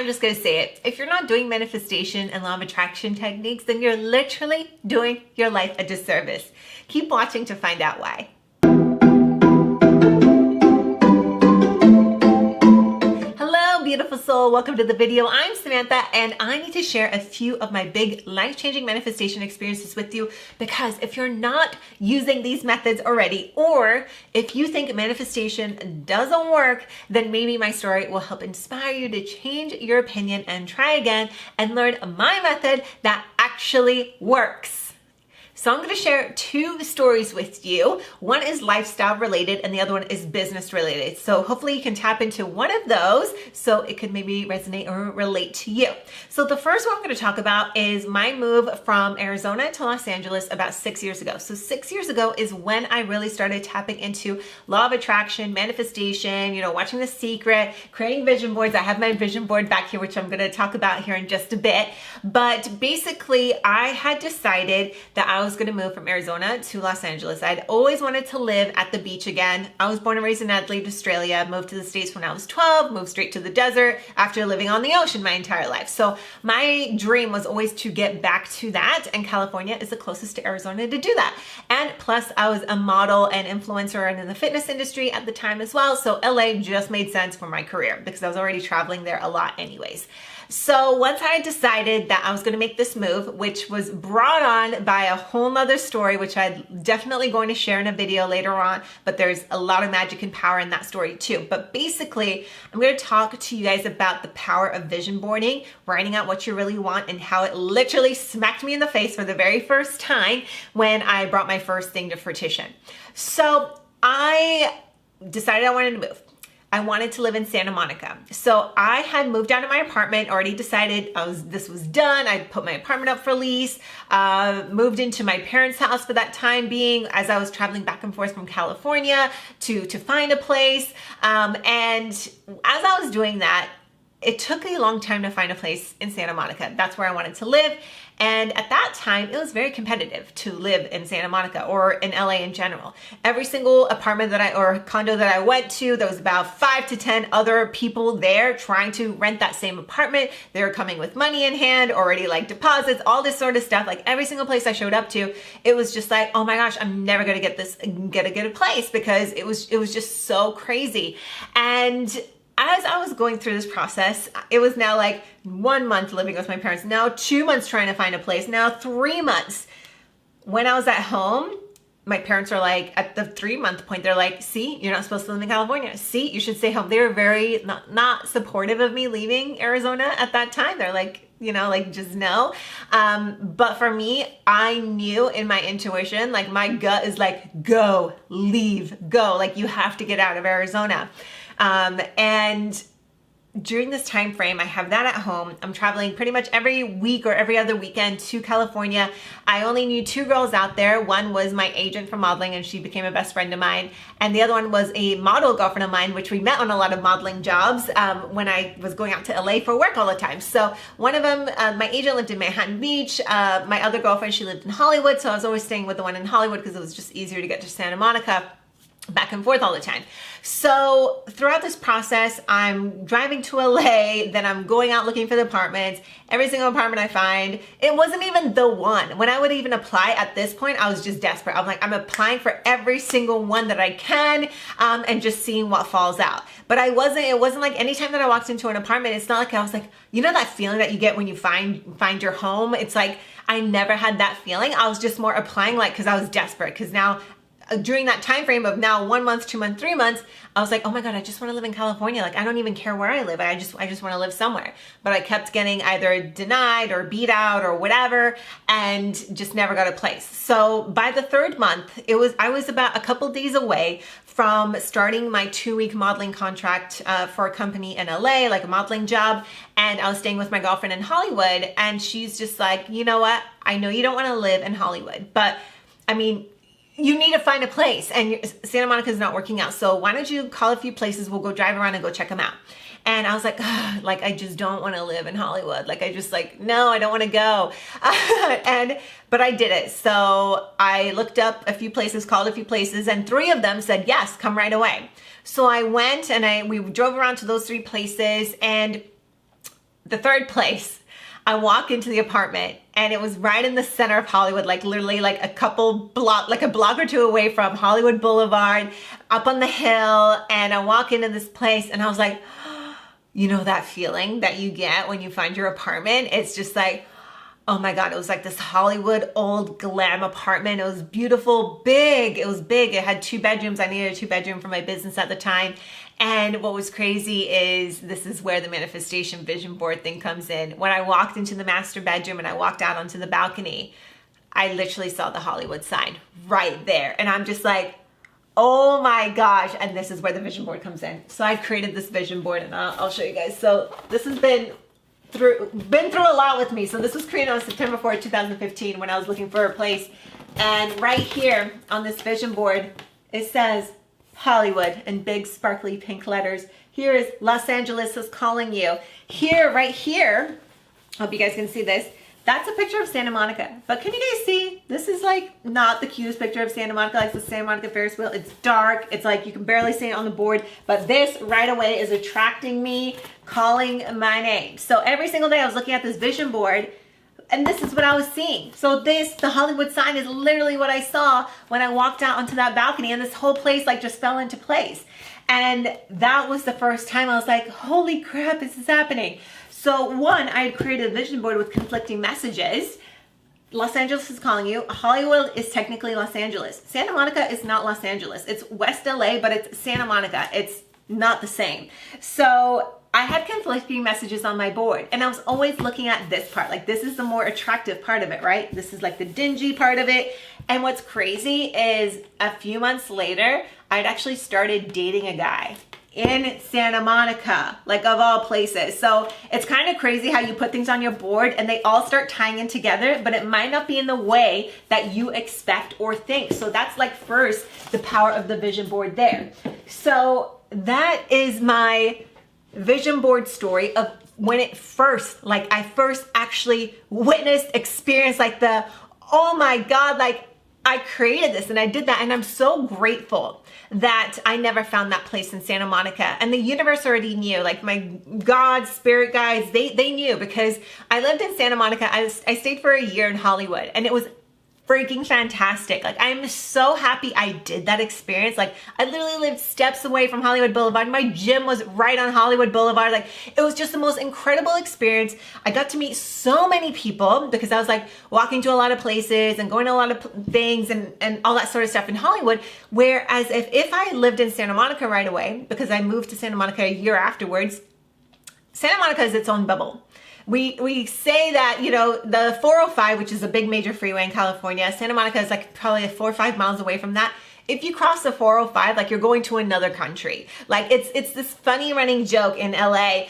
I'm just going to say it. If you're not doing manifestation and law of attraction techniques, then you're literally doing your life a disservice. Keep watching to find out why. Beautiful soul, welcome to the video. I'm Samantha and I need to share a few of my big life-changing manifestation experiences with you, because if you're not using these methods already, or if you think manifestation doesn't work, then maybe my story will help inspire you to change your opinion and try again and learn my method that actually works. So I'm going to share two stories with you. One is lifestyle related and the other one is business related. So hopefully you can tap into one of those so it could maybe resonate or relate to you. So the first one I'm going to talk about is my move from Arizona to Los Angeles about 6 years ago. So 6 years ago is when I really started tapping into law of attraction, manifestation, watching The Secret, creating vision boards. I have my vision board back here, which I'm going to talk about here in just a bit. But basically I had decided that I was going to move from Arizona to Los Angeles. I'd always wanted to live at the beach again. I was born and raised in Adelaide, Australia, moved to the States when I was 12, moved straight to the desert after living on the ocean my entire life. So my dream was always to get back to that, and California is the closest to Arizona to do that. And plus I was a model and influencer and in the fitness industry at the time as well. So LA just made sense for my career because I was already traveling there a lot anyways. So once I decided that I was going to make this move, which was brought on by a whole nother story, which I'm definitely going to share in a video later on, but there's a lot of magic and power in that story too. But basically, I'm going to talk to you guys about the power of vision boarding, writing out what you really want, and how it literally smacked me in the face for the very first time when I brought my first thing to fruition. So I decided I wanted to move. I wanted to live in Santa Monica. So I had moved out of my apartment, already decided this was done. I put my apartment up for lease, moved into my parents' house for that time being as I was traveling back and forth from California to find a place. And as I was doing that, it took a long time to find a place in Santa Monica. That's where I wanted to live. And at that time, it was very competitive to live in Santa Monica or in LA in general. Every single apartment or condo that I went to, there was about 5 to 10 other people there trying to rent that same apartment. They were coming with money in hand, already like deposits, all this sort of stuff. Like every single place I showed up to, it was just like, oh my gosh, I'm never gonna get a place, because it was just so crazy. And as I was going through this process, it was now like 1 month living with my parents, now 2 months trying to find a place, now 3 months. When I was at home, my parents are like, at the 3-month point, they're like, see, you're not supposed to live in California. See, you should stay home. They were very not supportive of me leaving Arizona at that time. They're like, just no. But for me, I knew in my intuition, like my gut is like, go, leave, go. Like you have to get out of Arizona. And during this time frame, I have that at home. I'm traveling pretty much every week or every other weekend to California. I only knew 2 girls out there. One was my agent for modeling, and she became a best friend of mine. And the other one was a model girlfriend of mine, which we met on a lot of modeling jobs when I was going out to LA for work all the time. So one of them, my agent lived in Manhattan Beach. My other girlfriend, she lived in Hollywood. So I was always staying with the one in Hollywood because it was just easier to get to Santa Monica back and forth all the time. So throughout this process, I'm driving to LA, then I'm going out looking for the apartments. Every single apartment I find, it wasn't even the one. When I would even apply at this point, I was just desperate. I'm like, I'm applying for every single one that I can, and just seeing what falls out. But it wasn't like anytime that I walked into an apartment, it's not like I was like, that feeling that you get when you find your home. It's like, I never had that feeling. I was just more applying because I was desperate, because now during that time frame of now 1 month, 2 months, 3 months, I was like, oh my God, I just want to live in California. Like, I don't even care where I live. I just want to live somewhere. But I kept getting either denied or beat out or whatever, and just never got a place. So by the 3rd month, I was about a couple days away from starting my 2-week modeling contract for a company in LA, like a modeling job. And I was staying with my girlfriend in Hollywood, and she's just like, you know what? I know you don't want to live in Hollywood, but I mean, you need to find a place, and Santa Monica is not working out. So why don't you call a few places? We'll go drive around and go check them out. And I was like, I just don't want to live in Hollywood. No, I don't want to go. But I did it. So I looked up a few places, called a few places, and 3 of them said, yes, come right away. So I went and we drove around to those 3 places, and The third place, I walk into the apartment and it was right in the center of Hollywood, like literally like a block or two away from Hollywood Boulevard, up on the hill. And I walk into this place and I was like, you know that feeling that you get when you find your apartment? It's just like, oh my God, it was like this Hollywood old glam apartment. It was beautiful, big. It was big. It had 2 bedrooms. I needed a 2-bedroom for my business at the time. And what was crazy is this is where the manifestation vision board thing comes in. When I walked into the master bedroom and I walked out onto the balcony, I literally saw the Hollywood sign right there. And I'm just like, oh my gosh. And this is where the vision board comes in. So I created this vision board and I'll show you guys. So this has been through a lot with me. So this was created on September 4th, 2015 when I was looking for a place. And right here on this vision board, it says Hollywood in big sparkly pink letters. Here is Los Angeles is calling you. Here, right here, hope you guys can see this. That's a picture of Santa Monica. But can you guys see? This is like not the cutest picture of Santa Monica, like the Santa Monica Ferris wheel. It's dark. It's like you can barely see it on the board. But this right away is attracting me, calling my name. So every single day I was looking at this vision board and this is what I was seeing. So the Hollywood sign is literally what I saw when I walked out onto that balcony, and this whole place like just fell into place. And that was the first time I was like, holy crap, this is happening. So one, I had created a vision board with conflicting messages. Los Angeles is calling you. Hollywood is technically Los Angeles. Santa Monica is not Los Angeles. It's West LA, but it's Santa Monica. It's not the same. So I had conflicting messages on my board, and I was always looking at this part. Like, this is the more attractive part of it, right? This is like the dingy part of it. And what's crazy is a few months later, I'd actually started dating a guy in Santa Monica, like of all places. So it's kind of crazy how you put things on your board and they all start tying in together, but it might not be in the way that you expect or think. So that's like first the power of the vision board there. So that is my vision board story of when it first, like I first actually witnessed, experienced like the, oh my God, like I created this and I did that. And I'm so grateful that I never found that place in Santa Monica. And the universe already knew, like my God, spirit guides, they knew, because I lived in Santa Monica. I stayed for a year in Hollywood, and it was freaking fantastic. Like, I'm so happy I did that experience. Like, I literally lived steps away from Hollywood Boulevard. My gym was right on Hollywood Boulevard. Like, it was just the most incredible experience. I got to meet so many people because I was like walking to a lot of places and going to a lot of things and all that sort of stuff in Hollywood. Whereas if I lived in Santa Monica right away, because I moved to Santa Monica a year afterwards, Santa Monica is its own bubble. We say that, you know, the 405, which is a big major freeway in California, Santa Monica is like probably 4 or 5 miles away from that. If you cross the 405, like you're going to another country. Like it's this funny running joke in LA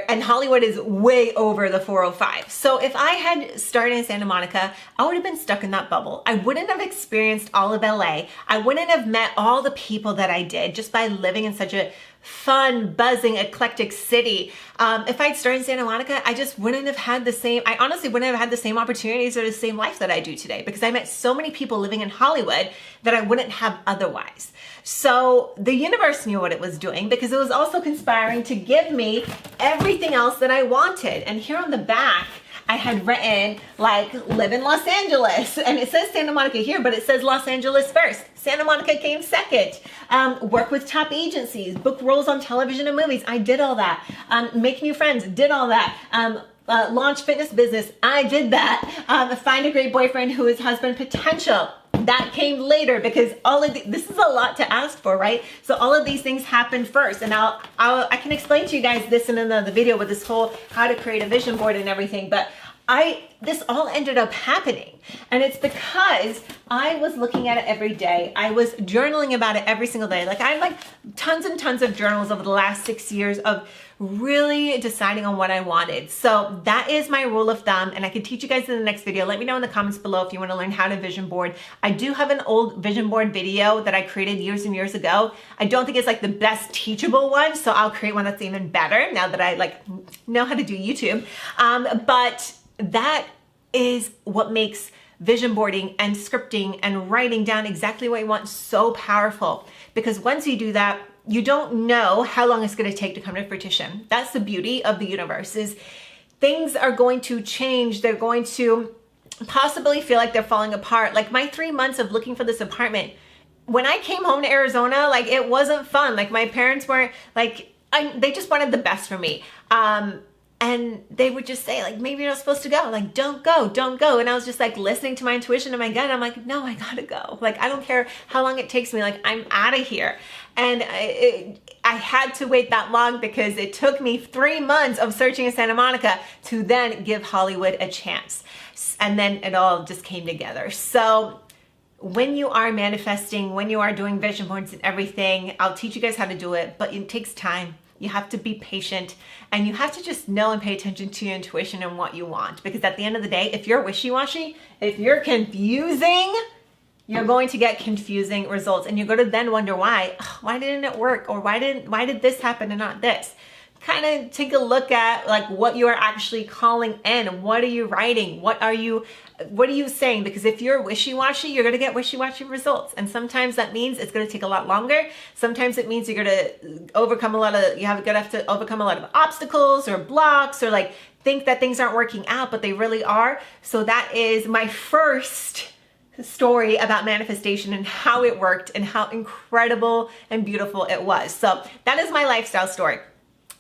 and Hollywood is way over the 405. So if I had started in Santa Monica, I would have been stuck in that bubble. I wouldn't have experienced all of LA. I wouldn't have met all the people that I did just by living in such a fun, buzzing, eclectic city. If I'd started in Santa Monica, I just wouldn't have had I honestly wouldn't have had the same opportunities or the same life that I do today, because I met so many people living in Hollywood that I wouldn't have otherwise. So the universe knew what it was doing, because it was also conspiring to give me everything else that I wanted. And here on the back, I had written like live in Los Angeles, and it says Santa Monica here, but it says Los Angeles first. Santa Monica came second. Work with top agencies, book roles on television and movies. I did all that. Make new friends, did all that. Launch fitness business, I did that. Find a great boyfriend who is husband potential. That came later, because this is a lot to ask for, right? So all of these things happened first, and I can explain to you guys this in another video with this whole how to create a vision board and everything. But this all ended up happening, and it's because I was looking at it every day. I was journaling about it every single day. Like, I have like tons and tons of journals over the last 6 years of really deciding on what I wanted. So that is my rule of thumb, and I can teach you guys in the next video. Let me know in the comments below if you want to learn how to vision board. I do have an old vision board video that I created years and years ago. I don't think it's like the best teachable one, so I'll create one that's even better now that I like know how to do YouTube. But that is what makes vision boarding and scripting and writing down exactly what you want so powerful, because once you do that, you don't know how long it's going to take to come to fruition. That's the beauty of the universe, is things are going to change. They're going to possibly feel like they're falling apart. Like my 3 months of looking for this apartment, when I came home to Arizona, like it wasn't fun. Like my parents weren't like, they just wanted the best for me. And they would just say like, maybe you're not supposed to go. Like, don't go, don't go. And I was just like listening to my intuition and my gut. I'm like, no, I gotta go. Like, I don't care how long it takes me. Like, I'm out of here. And I had to wait that long because it took me 3 months of searching in Santa Monica to then give Hollywood a chance. And then it all just came together. So when you are manifesting, when you are doing vision boards and everything, I'll teach you guys how to do it, but it takes time. You have to be patient, and you have to just know and pay attention to your intuition and what you want. Because at the end of the day, if you're wishy-washy, if you're confusing, you're going to get confusing results, and you're going to then wonder why didn't it work? Or why did this happen and not this? Kind of take a look at like what you are actually calling in. What are you writing? What are you saying? Because if you're wishy-washy, you're going to get wishy-washy results. And sometimes that means it's going to take a lot longer. Sometimes it means you're going to overcome a lot of, have to overcome a lot of obstacles or blocks, or like think that things aren't working out, but they really are. So that is my first story about manifestation and how it worked and how incredible and beautiful it was. So that is my lifestyle story.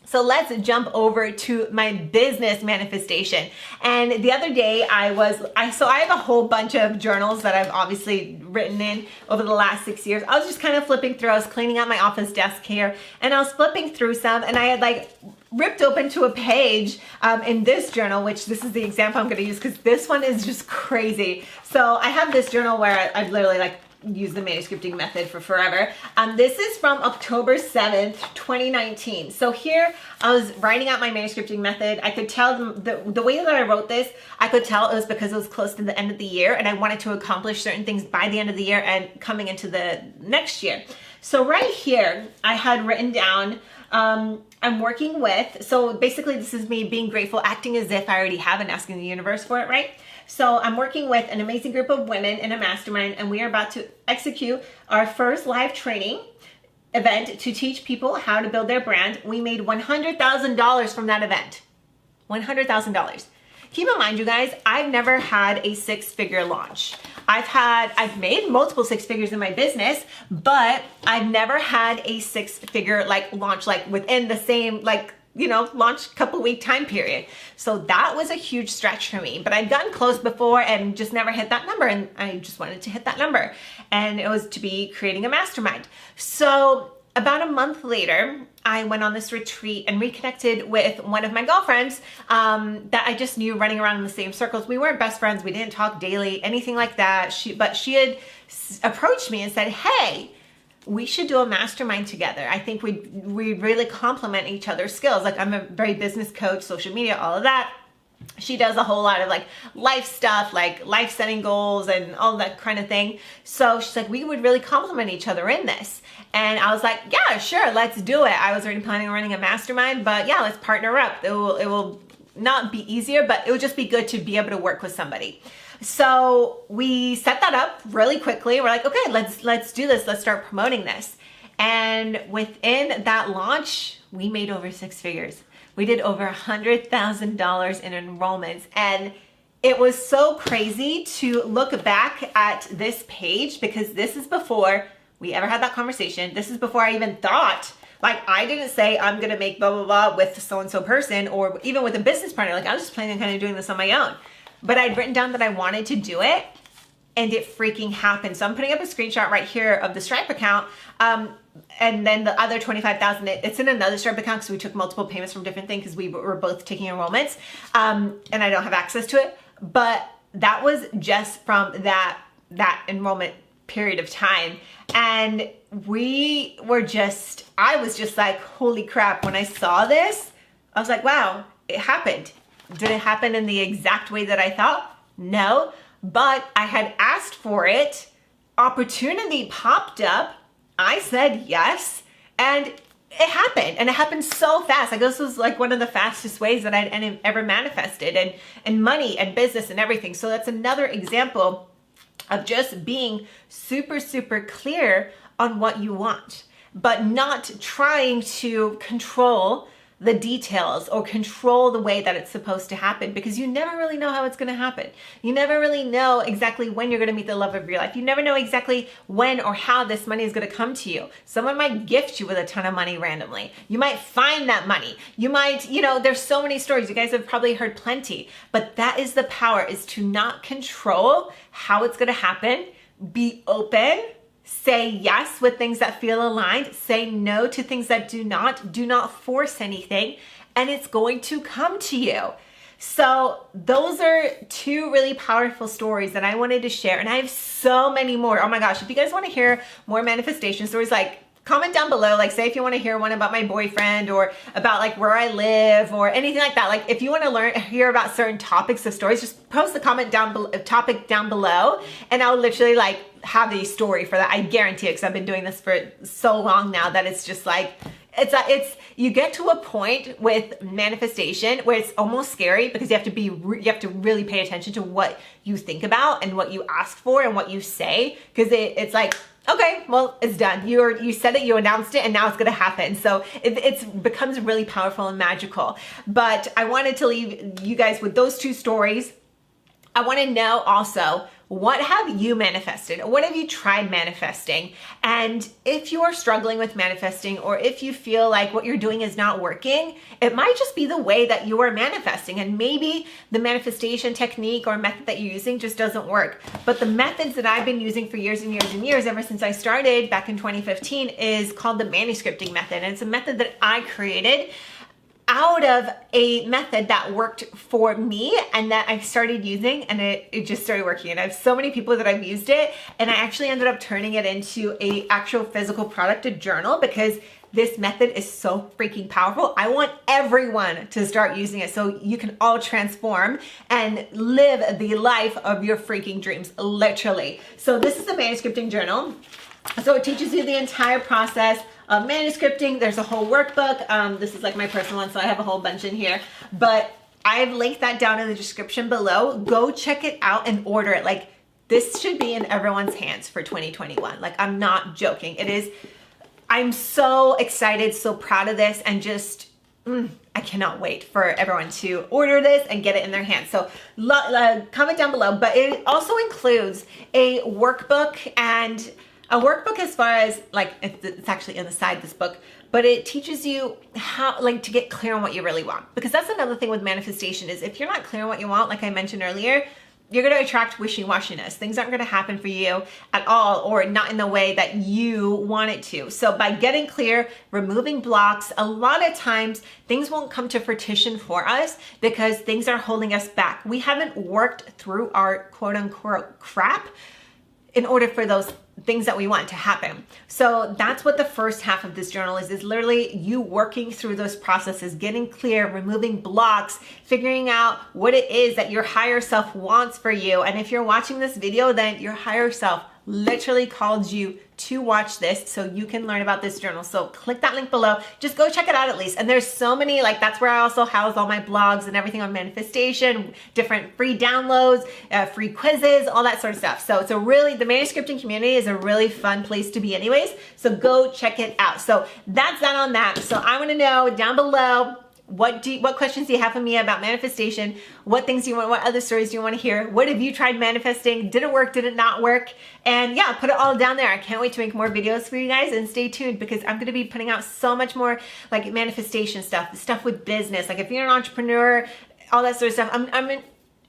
So let's jump over to my business manifestation. And the other day so I have a whole bunch of journals that I've obviously written in over the last 6 years. I was just kind of flipping through. I was cleaning out my office desk here, and I was flipping through some, and I had like ripped open to a page in this journal, which this is the example I'm going to use because this one is just crazy. So I have this journal where I've literally like use the manuscripting method for forever. This is from October 7th, 2019. So here I was writing out my manuscripting method. I could tell the way that I wrote this, I could tell it was because it was close to the end of the year and I wanted to accomplish certain things by the end of the year and coming into the next year. So right here, I had written down, I'm working with, so basically this is me being grateful, acting as if I already have and asking the universe for it, right? So I'm working with an amazing group of women in a mastermind, and we are about to execute our first live training event to teach people how to build their brand. We made $100,000 from that event. $100,000. Keep in mind, you guys, I've never had a six-figure launch. I've made multiple six figures in my business, but I've never had a six-figure like launch, like within the same, like, launch couple week time period. So that was a huge stretch for me, but I'd gotten close before and just never hit that number. And I just wanted to hit that number, and it was to be creating a mastermind. So about a month later, I went on this retreat and reconnected with one of my girlfriends that I just knew running around in the same circles. We weren't best friends. We didn't talk daily, anything like that. But she had approached me and said, hey, we should do a mastermind together. I think we really complement each other's skills. Like, I'm a very business coach, social media, all of that. She does a whole lot of like life stuff, like life setting goals and all that kind of thing. So she's like, we would really complement each other in this. And I was like, yeah, sure, let's do it. I was already planning on running a mastermind, but yeah, let's partner up. It will not be easier, but it would just be good to be able to work with somebody. So we set that up really quickly. We're like, okay, let's do this. Let's start promoting this. And within that launch, we made over six figures. We did over $100,000 in enrollments. And it was so crazy to look back at this page, because this is before we ever had that conversation. This is before I even thought, like, I didn't say I'm going to make blah, blah, blah with so-and-so person, or even with a business partner. Like, I was just planning on kind of doing this on my own. But I'd written down that I wanted to do it, and it freaking happened. So I'm putting up a screenshot right here of the Stripe account. And then the other 25,000, it's in another Stripe account because we took multiple payments from different things because we were both taking enrollments. And I don't have access to it. But that was just from that enrollment period of time. And I was just like, holy crap. When I saw this, I was like, wow, it happened. Did it happen in the exact way that I thought? No, but I had asked for it. Opportunity popped up. I said yes, and it happened. And it happened so fast. Like, this was like one of the fastest ways that I'd ever manifested, and money and business and everything. So that's another example of just being super, super clear on what you want. but not trying to control the details or control the way that it's supposed to happen, because you never really know how it's going to happen. You never really know exactly when you're going to meet the love of your life. You never know exactly when or how this money is going to come to you. Someone might gift you with a ton of money randomly. You might find that money. You might, there's so many stories. You guys have probably heard plenty, but that is the power, is to not control how it's going to happen. Be open. Say yes with things that feel aligned. Say no to things that do not. Do not force anything, and it's going to come to you. So those are two really powerful stories that I wanted to share, and I have so many more. Oh my gosh, if you guys want to hear more manifestation stories, like comment down below, like say if you want to hear one about my boyfriend or about like where I live or anything like that. Like if you want to hear about certain topics of stories, just post the topic down below, and I'll literally like have a story for that. I guarantee it, because I've been doing this for so long now that it's just like, you get to a point with manifestation where it's almost scary, because you have to really pay attention to what you think about and what you ask for and what you say, because it's like, okay, well, it's done. You said it, you announced it, and now it's going to happen. So it becomes really powerful and magical. But I wanted to leave you guys with those two stories. I want to know also, what have you manifested? What have you tried manifesting? And if you are struggling with manifesting, or if you feel like what you're doing is not working, it might just be the way that you are manifesting. And maybe the manifestation technique or method that you're using just doesn't work. But the methods that I've been using for years and years and years, ever since I started back in 2015, is called the Manuscripting method. And it's a method that I created out of a method that worked for me and that I started using, and it just started working. And I have so many people that I've used it, and I actually ended up turning it into a actual physical product, a journal, because this method is so freaking powerful. I want everyone to start using it so you can all transform and live the life of your freaking dreams, literally. So this is the Manuscripting journal. So it teaches you the entire process of manuscripting. There's a whole workbook. This is like my personal one, so I have a whole bunch in here. But I've linked that down in the description below. Go check it out and order it. Like, this should be in everyone's hands for 2021. Like, I'm not joking. It is. I'm so excited, so proud of this, and just I cannot wait for everyone to order this and get it in their hands. So comment down below. But it also includes a workbook, and a workbook as far as like, it's actually inside this book, but it teaches you how, like, to get clear on what you really want. Because that's another thing with manifestation, is if you're not clear on what you want, like I mentioned earlier, you're going to attract wishy-washiness. Things aren't going to happen for you at all, or not in the way that you want it to. So by getting clear, removing blocks, a lot of times things won't come to fruition for us because things are holding us back. We haven't worked through our quote unquote crap in order for those things that we want to happen. So that's what the first half of this journal is literally you working through those processes, getting clear, removing blocks, figuring out what it is that your higher self wants for you. And if you're watching this video, then your higher self literally called you to watch this so you can learn about this journal. So click that link below. Just go check it out at least. And there's so many, like, that's where I also house all my blogs and everything on manifestation, different free downloads, free quizzes, all that sort of stuff. So it's the Manuscripting community is a really fun place to be anyways. So go check it out. So that's that on that. So I want to know down below, what questions do you have for me about manifestation? What things do you want? What other stories do you want to hear? What have you tried manifesting? Did it work? Did it not work? And yeah, put it all down there. I can't wait to make more videos for you guys, and stay tuned because I'm going to be putting out so much more like manifestation stuff with business. Like if you're an entrepreneur, all that sort of stuff. I'm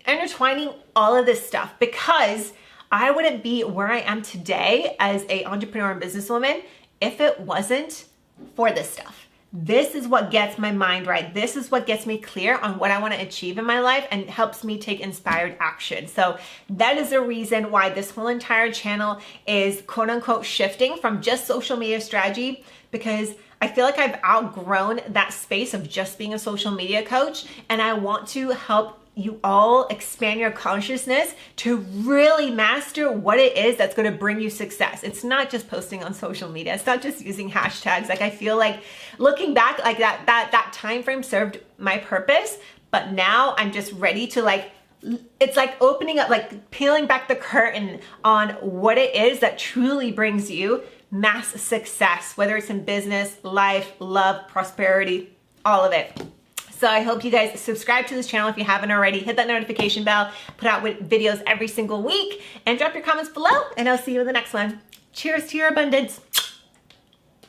intertwining all of this stuff because I wouldn't be where I am today as an entrepreneur and businesswoman if it wasn't for this stuff. This is what gets my mind right. This is what gets me clear on what I want to achieve in my life and helps me take inspired action. So that is the reason why this whole entire channel is quote unquote shifting from just social media strategy, because I feel like I've outgrown that space of just being a social media coach, and I want to help you all expand your consciousness to really master what it is that's going to bring you success. It's not just posting on social media. It's not just using hashtags. Like I feel like looking back, like that time frame served my purpose, but now I'm just ready to like, it's like opening up, like peeling back the curtain on what it is that truly brings you mass success, whether it's in business, life, love, prosperity, all of it. So I hope you guys subscribe to this channel if you haven't already. Hit that notification bell, put out videos every single week, and drop your comments below, and I'll see you in the next one. Cheers to your abundance.